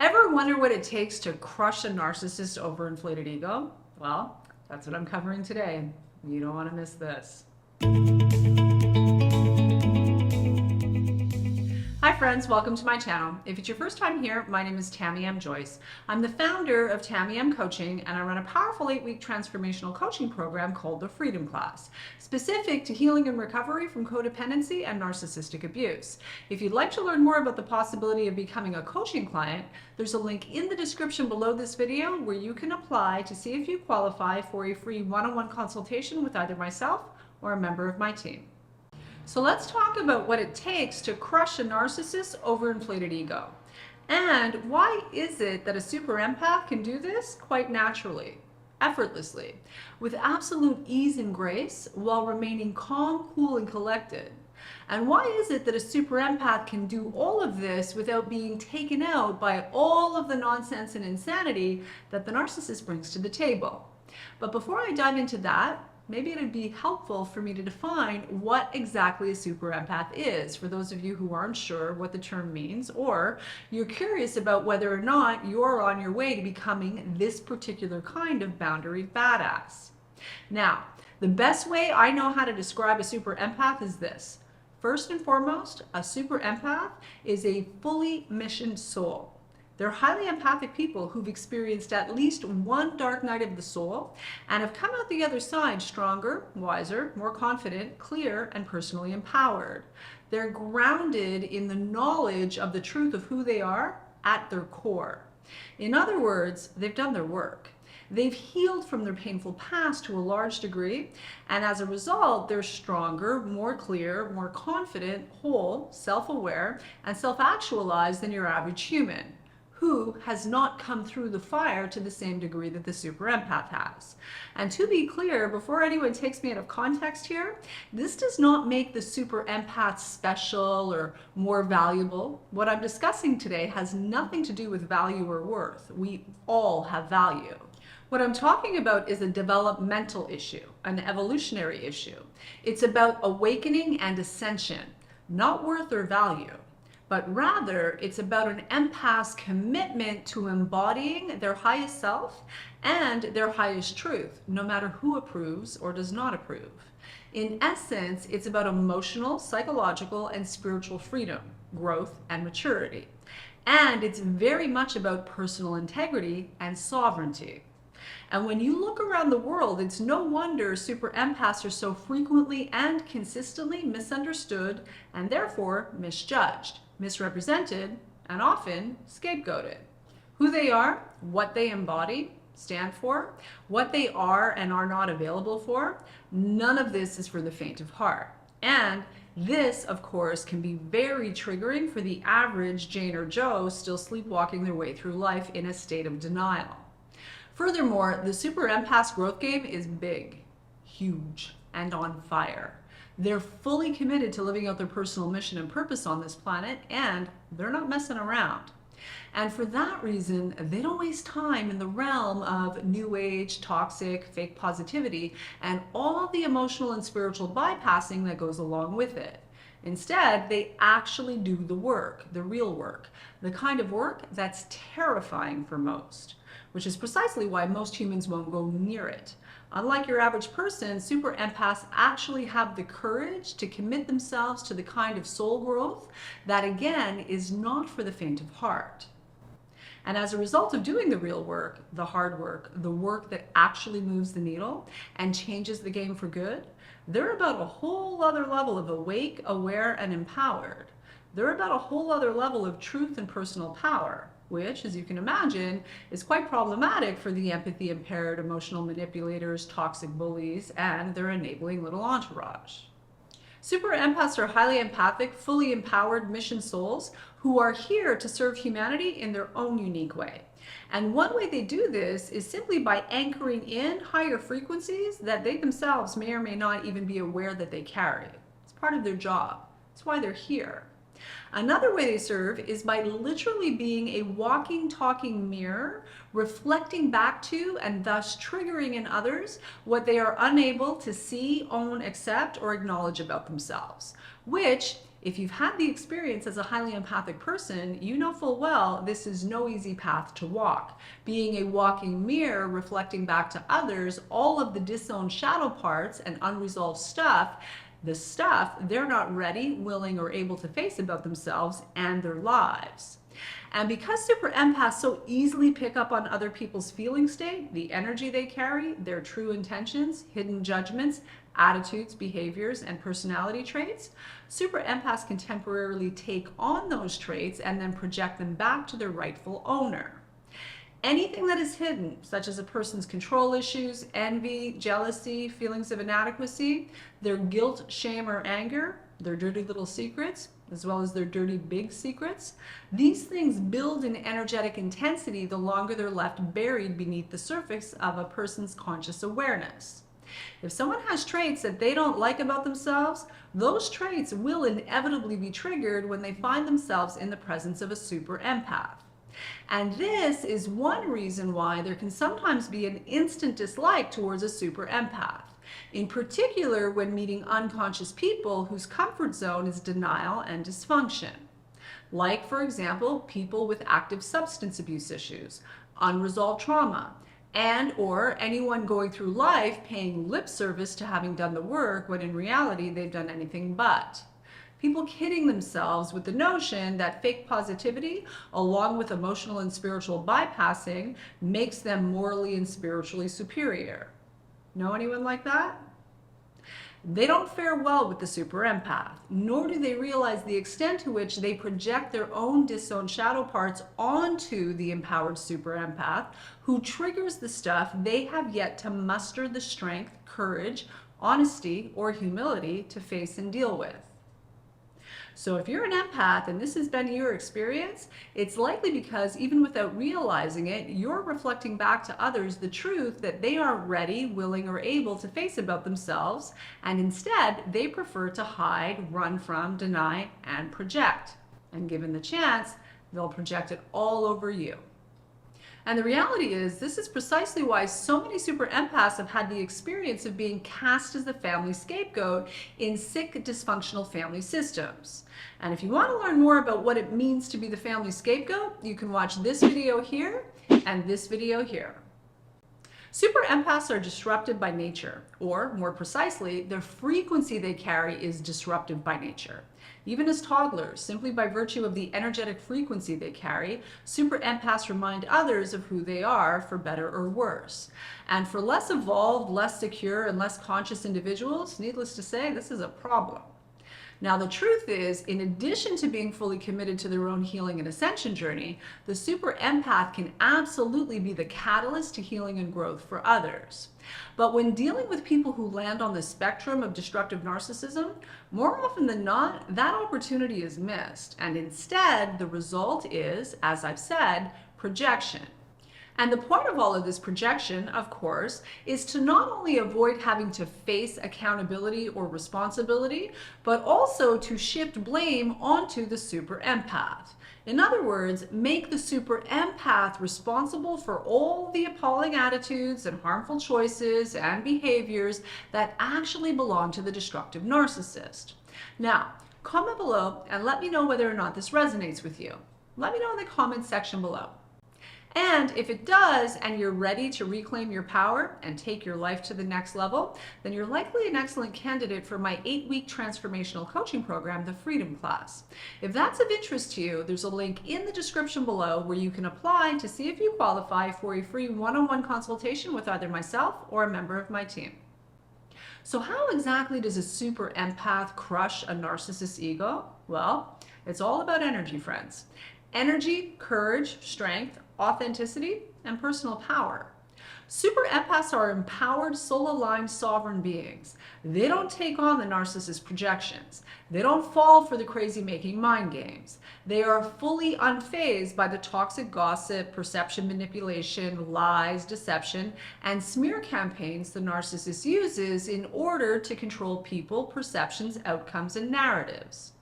Ever wonder what it takes to crush a narcissist's overinflated ego? Well, that's what I'm covering today. You don't want to miss this. Hi friends, welcome to my channel. If it's your first time here, my name is Tamie M. Joyce. I'm the founder of Tamie M Coaching, and I run a powerful 8-week transformational coaching program called the Freedom Class, specific to healing and recovery from codependency and narcissistic abuse. If you'd like to learn more about the possibility of becoming a coaching client, there's a link in the description below this video where you can apply to see if you qualify for a free one-on-one consultation with either myself or a member of my team. So let's talk about what it takes to crush a narcissist's overinflated ego. And why is it that a super empath can do this quite naturally, effortlessly, with absolute ease and grace while remaining calm, cool, and collected? And why is it that a super empath can do all of this without being taken out by all of the nonsense and insanity that the narcissist brings to the table? But before I dive into that, maybe it'd be helpful for me to define what exactly a super empath is, for those of you who aren't sure what the term means, or you're curious about whether or not you're on your way to becoming this particular kind of boundary badass. Now, the best way I know how to describe a super empath is this. First and foremost, a super empath is a fully missioned soul. They're highly empathic people who've experienced at least one dark night of the soul and have come out the other side stronger, wiser, more confident, clear, and personally empowered. They're grounded in the knowledge of the truth of who they are at their core. In other words, they've done their work. They've healed from their painful past to a large degree, and as a result, they're stronger, more clear, more confident, whole, self-aware, and self-actualized than your average human, who has not come through the fire to the same degree that the super empath has. And to be clear, before anyone takes me out of context here, this does not make the super empath special or more valuable. What I'm discussing today has nothing to do with value or worth. We all have value. What I'm talking about is a developmental issue, an evolutionary issue. It's about awakening and ascension, not worth or value, but rather it's about an empath's commitment to embodying their highest self and their highest truth, no matter who approves or does not approve. In essence, it's about emotional, psychological, and spiritual freedom, growth, and maturity. And it's very much about personal integrity and sovereignty. And when you look around the world, it's no wonder super empaths are so frequently and consistently misunderstood and therefore misjudged, misrepresented, and often scapegoated. Who they are, what they embody, stand for, what they are and are not available for, none of this is for the faint of heart. And this, of course, can be very triggering for the average Jane or Joe still sleepwalking their way through life in a state of denial. Furthermore, the super empath's growth game is big, huge, and on fire. They're fully committed to living out their personal mission and purpose on this planet, and they're not messing around. And for that reason, they don't waste time in the realm of new age, toxic, fake positivity, and all the emotional and spiritual bypassing that goes along with it. Instead, they actually do the work, the real work, the kind of work that's terrifying for most, which is precisely why most humans won't go near it. Unlike your average person, super empaths actually have the courage to commit themselves to the kind of soul growth that, again, is not for the faint of heart. And as a result of doing the real work, the hard work, the work that actually moves the needle and changes the game for good, they're about a whole other level of awake, aware, and empowered. They're about a whole other level of truth and personal power, which, as you can imagine, is quite problematic for the empathy impaired, emotional manipulators, toxic bullies, and their enabling little entourage. Super empaths are highly empathic, fully empowered mission souls who are here to serve humanity in their own unique way. And one way they do this is simply by anchoring in higher frequencies that they themselves may or may not even be aware that they carry. It's part of their job. It's why they're here. Another way they serve is by literally being a walking, talking mirror, reflecting back to and thus triggering in others what they are unable to see, own, accept, or acknowledge about themselves, which If you've had the experience as a highly empathic person, you know full well this is no easy path to walk. Being a walking mirror, reflecting back to others all of the disowned shadow parts and unresolved stuff, the stuff they're not ready, willing, or able to face about themselves and their lives. And because super empaths so easily pick up on other people's feeling state, the energy they carry, their true intentions, hidden judgments, attitudes, behaviors, and personality traits, super empaths can temporarily take on those traits and then project them back to their rightful owner. Anything that is hidden, such as a person's control issues, envy, jealousy, feelings of inadequacy, their guilt, shame, or anger, their dirty little secrets, as well as their dirty big secrets, these things build in energetic intensity the longer they're left buried beneath the surface of a person's conscious awareness. If someone has traits that they don't like about themselves, those traits will inevitably be triggered when they find themselves in the presence of a super empath. And this is one reason why there can sometimes be an instant dislike towards a super empath, in particular when meeting unconscious people whose comfort zone is denial and dysfunction. Like, for example, people with active substance abuse issues, unresolved trauma, and or anyone going through life paying lip service to having done the work when in reality they've done anything but. People kidding themselves with the notion that fake positivity, along with emotional and spiritual bypassing, makes them morally and spiritually superior. Know anyone like that? They don't fare well with the super empath, nor do they realize the extent to which they project their own disowned shadow parts onto the empowered super empath, who triggers the stuff they have yet to muster the strength, courage, honesty, or humility to face and deal with. So if you're an empath and this has been your experience, it's likely because even without realizing it, you're reflecting back to others the truth that they aren't ready, willing, or able to face about themselves, and instead they prefer to hide, run from, deny, and project. And given the chance, they'll project it all over you. And the reality is, this is precisely why so many super empaths have had the experience of being cast as the family scapegoat in sick, dysfunctional family systems. And if you want to learn more about what it means to be the family scapegoat, you can watch this video here and this video here. Super empaths are disruptive by nature, or more precisely, the frequency they carry is disruptive by nature. Even as toddlers, simply by virtue of the energetic frequency they carry, super empaths remind others of who they are, for better or worse. And for less evolved, less secure, and less conscious individuals, needless to say, this is a problem. Now, the truth is, in addition to being fully committed to their own healing and ascension journey, the super empath can absolutely be the catalyst to healing and growth for others. But when dealing with people who land on the spectrum of destructive narcissism, more often than not, that opportunity is missed. And instead, the result is, as I've said, projection. And the point of all of this projection, of course, is to not only avoid having to face accountability or responsibility, but also to shift blame onto the super empath. In other words, make the super empath responsible for all the appalling attitudes and harmful choices and behaviors that actually belong to the destructive narcissist. Now, comment below and let me know whether or not this resonates with you. Let me know in the comments section below. And if it does, and you're ready to reclaim your power and take your life to the next level, then you're likely an excellent candidate for my 8-week transformational coaching program, the Freedom Class. If that's of interest to you, there's a link in the description below where you can apply to see if you qualify for a free one-on-one consultation with either myself or a member of my team. So how exactly does a super empath crush a narcissist's ego? Well, it's all about energy, friends. Energy, courage, strength, authenticity, and personal power. Super empaths are empowered, soul-aligned, sovereign beings. They don't take on the narcissist projections. They don't fall for the crazy-making mind games. They are fully unfazed by the toxic gossip, perception manipulation, lies, deception, and smear campaigns the narcissist uses in order to control people, perceptions, outcomes, and narratives.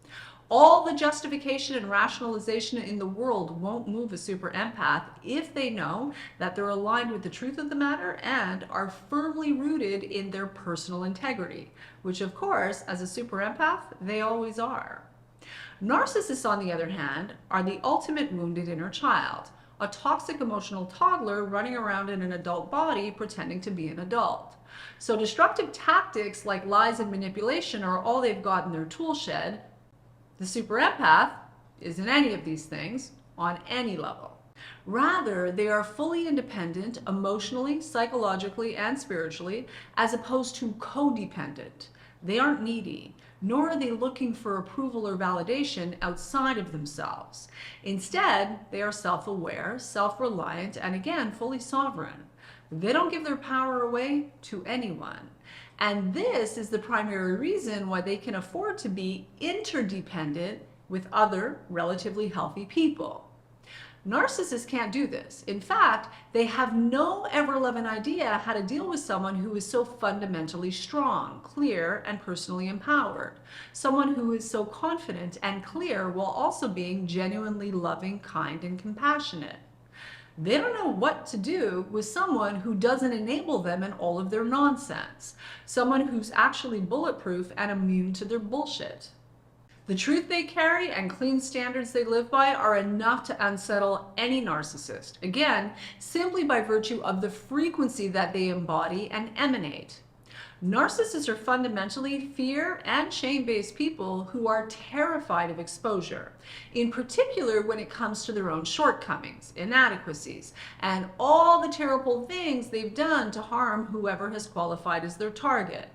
All the justification and rationalization in the world won't move a super empath if they know that they're aligned with the truth of the matter and are firmly rooted in their personal integrity, which of course, as a super empath, they always are. Narcissists, on the other hand, are the ultimate wounded inner child, a toxic emotional toddler running around in an adult body pretending to be an adult. So destructive tactics like lies and manipulation are all they've got in their tool shed. The super empath isn't any of these things on any level. Rather, they are fully independent emotionally, psychologically, and spiritually, as opposed to codependent. They aren't needy, nor are they looking for approval or validation outside of themselves. Instead, they are self-aware, self-reliant, and again, fully sovereign. They don't give their power away to anyone. And this is the primary reason why they can afford to be interdependent with other relatively healthy people. Narcissists can't do this. In fact, they have no ever-loving idea how to deal with someone who is so fundamentally strong, clear, and personally empowered. Someone who is so confident and clear while also being genuinely loving, kind, and compassionate. They don't know what to do with someone who doesn't enable them in all of their nonsense. Someone who's actually bulletproof and immune to their bullshit. The truth they carry and clean standards they live by are enough to unsettle any narcissist. Again, simply by virtue of the frequency that they embody and emanate. Narcissists are fundamentally fear and shame-based people who are terrified of exposure, in particular when it comes to their own shortcomings, inadequacies, and all the terrible things they've done to harm whoever has qualified as their target.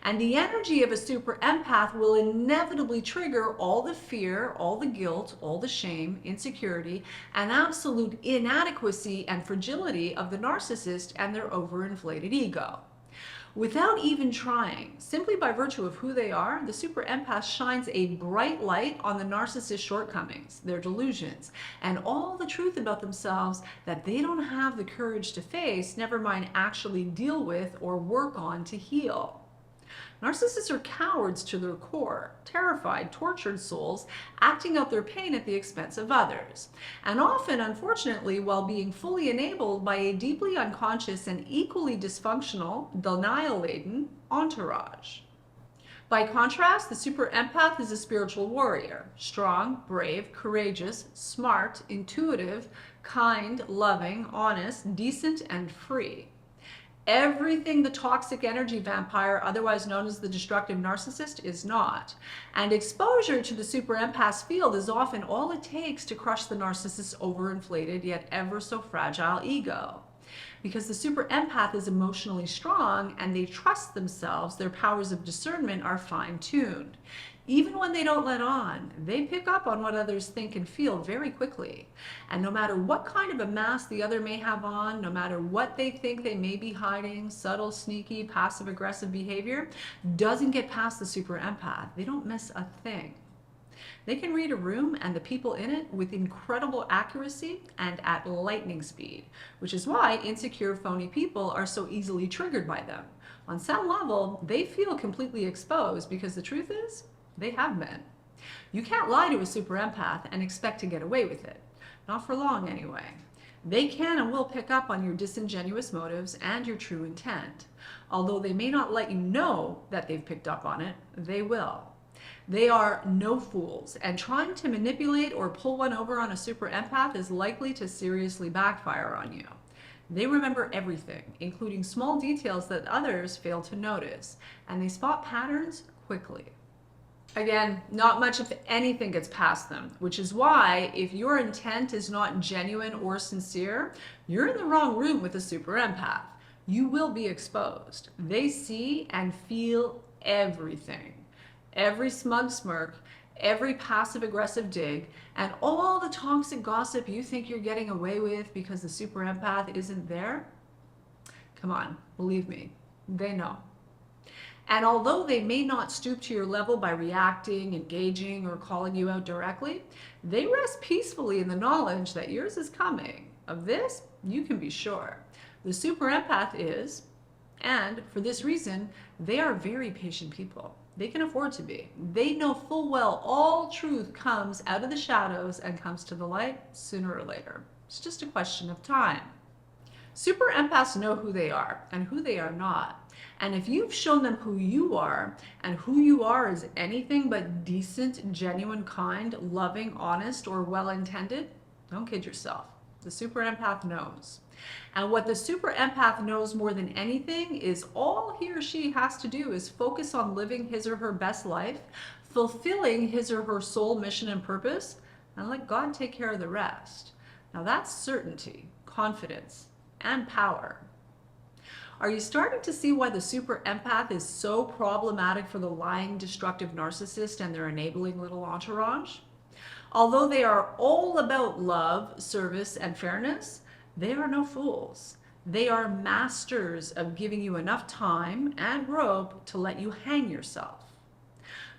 And the energy of a super empath will inevitably trigger all the fear, all the guilt, all the shame, insecurity, and absolute inadequacy and fragility of the narcissist and their overinflated ego. Without even trying, simply by virtue of who they are, the super empath shines a bright light on the narcissist's shortcomings, their delusions, and all the truth about themselves that they don't have the courage to face, never mind actually deal with or work on to heal. Narcissists are cowards to their core, terrified, tortured souls, acting out their pain at the expense of others. And often, unfortunately, while being fully enabled by a deeply unconscious and equally dysfunctional, denial-laden entourage. By contrast, the super empath is a spiritual warrior, strong, brave, courageous, smart, intuitive, kind, loving, honest, decent, and free. Everything the toxic energy vampire, otherwise known as the destructive narcissist, is not. And exposure to the super empath's field is often all it takes to crush the narcissist's overinflated yet ever so fragile ego. Because the super empath is emotionally strong and they trust themselves, their powers of discernment are fine-tuned. Even when they don't let on, they pick up on what others think and feel very quickly. And no matter what kind of a mask the other may have on, no matter what they think they may be hiding, subtle, sneaky, passive-aggressive behavior doesn't get past the super empath. They don't miss a thing. They can read a room and the people in it with incredible accuracy and at lightning speed, which is why insecure, phony people are so easily triggered by them. On some level, they feel completely exposed because the truth is, they have been. You can't lie to a super empath and expect to get away with it. Not for long, anyway. They can and will pick up on your disingenuous motives and your true intent. Although they may not let you know that they've picked up on it, they will. They are no fools, and trying to manipulate or pull one over on a super empath is likely to seriously backfire on you. They remember everything, including small details that others fail to notice, and they spot patterns quickly. Again, not much if anything gets past them, which is why if your intent is not genuine or sincere, you're in the wrong room with a super empath. You will be exposed. They see and feel everything. Every smug smirk, every passive-aggressive dig, and all the toxic gossip you think you're getting away with because the super empath isn't there. Come on, believe me, they know. And although they may not stoop to your level by reacting, engaging, or calling you out directly, they rest peacefully in the knowledge that yours is coming. Of this, you can be sure. The super empath is, and for this reason, they are very patient people. They can afford to be. They know full well all truth comes out of the shadows and comes to the light sooner or later. It's just a question of time. Super empaths know who they are and who they are not. And if you've shown them who you are, and who you are is anything but decent, genuine, kind, loving, honest, or well-intended, don't kid yourself. The super empath knows. And what the super empath knows more than anything is all he or she has to do is focus on living his or her best life, fulfilling his or her soul mission and purpose, and let God take care of the rest. Now that's certainty, confidence, and power. Are you starting to see why the super empath is so problematic for the lying, destructive narcissist and their enabling little entourage? Although they are all about love, service, and fairness, they are no fools. They are masters of giving you enough time and rope to let you hang yourself.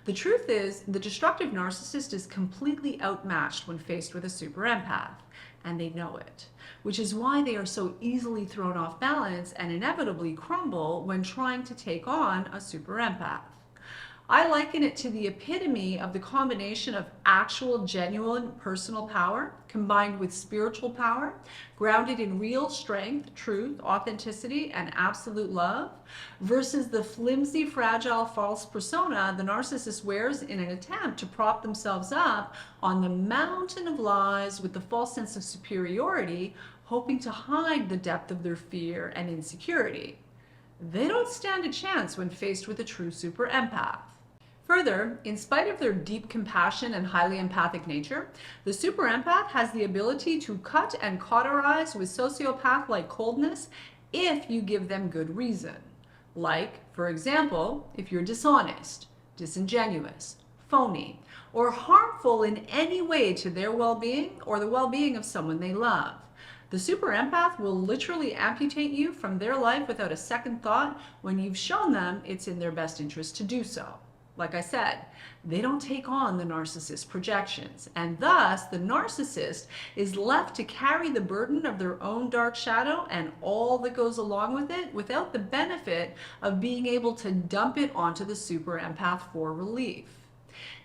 The truth is, the destructive narcissist is completely outmatched when faced with a super empath, and they know it, which is why they are so easily thrown off balance and inevitably crumble when trying to take on a super empath. I liken it to the epitome of the combination of actual, genuine personal power combined with spiritual power, grounded in real strength, truth, authenticity, and absolute love, versus the flimsy, fragile, false persona the narcissist wears in an attempt to prop themselves up on the mountain of lies with the false sense of superiority, hoping to hide the depth of their fear and insecurity. They don't stand a chance when faced with a true super empath. Further, in spite of their deep compassion and highly empathic nature, the super empath has the ability to cut and cauterize with sociopath-like coldness if you give them good reason. Like, for example, if you're dishonest, disingenuous, phony, or harmful in any way to their well-being or the well-being of someone they love. The super empath will literally amputate you from their life without a second thought when you've shown them it's in their best interest to do so. Like I said, they don't take on the narcissist projections, and thus the narcissist is left to carry the burden of their own dark shadow and all that goes along with it without the benefit of being able to dump it onto the super empath for relief.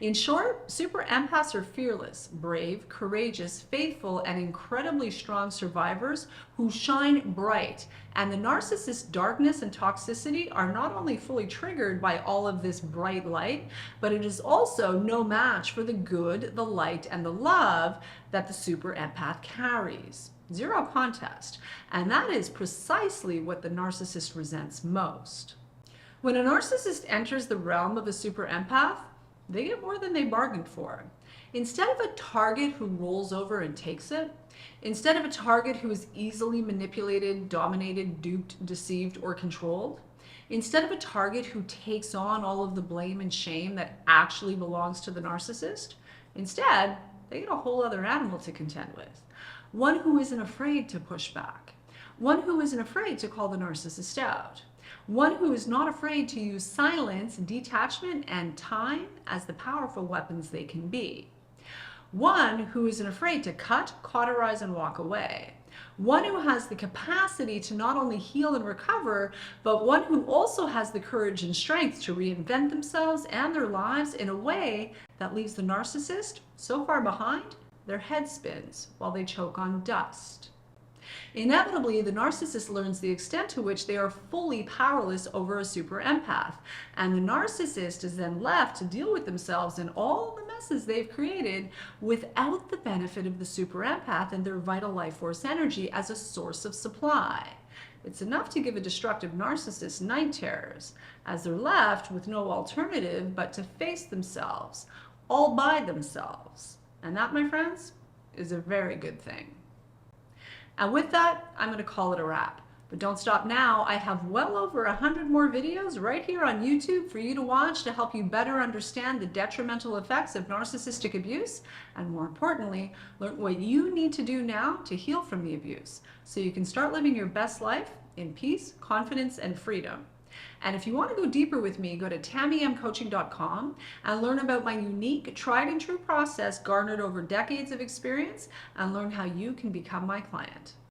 In short, super empaths are fearless, brave, courageous, faithful, and incredibly strong survivors who shine bright. And the narcissist's darkness and toxicity are not only fully triggered by all of this bright light, but it is also no match for the good, the light, and the love that the super empath carries. Zero contest. And that is precisely what the narcissist resents most. When a narcissist enters the realm of a super empath, they get more than they bargained for. Instead of a target who rolls over and takes it, instead of a target who is easily manipulated, dominated, duped, deceived, or controlled, instead of a target who takes on all of the blame and shame that actually belongs to the narcissist, instead, they get a whole other animal to contend with. One who isn't afraid to push back. One who isn't afraid to call the narcissist out. One who is not afraid to use silence, detachment, and time as the powerful weapons they can be. One who isn't afraid to cut, cauterize, and walk away. One who has the capacity to not only heal and recover, but one who also has the courage and strength to reinvent themselves and their lives in a way that leaves the narcissist so far behind, their head spins while they choke on dust. Inevitably, the narcissist learns the extent to which they are fully powerless over a super empath, and the narcissist is then left to deal with themselves and all the messes they've created without the benefit of the super empath and their vital life force energy as a source of supply. It's enough to give a destructive narcissist night terrors, as they're left with no alternative but to face themselves, all by themselves. And that, my friends, is a very good thing. And with that, I'm going to call it a wrap. But don't stop now. I have well over 100 more videos right here on YouTube for you to watch to help you better understand the detrimental effects of narcissistic abuse, and more importantly, learn what you need to do now to heal from the abuse so you can start living your best life in peace, confidence, and freedom. And if you want to go deeper with me, go to TamieMCoaching.com and learn about my unique, tried and true process garnered over decades of experience, and learn how you can become my client.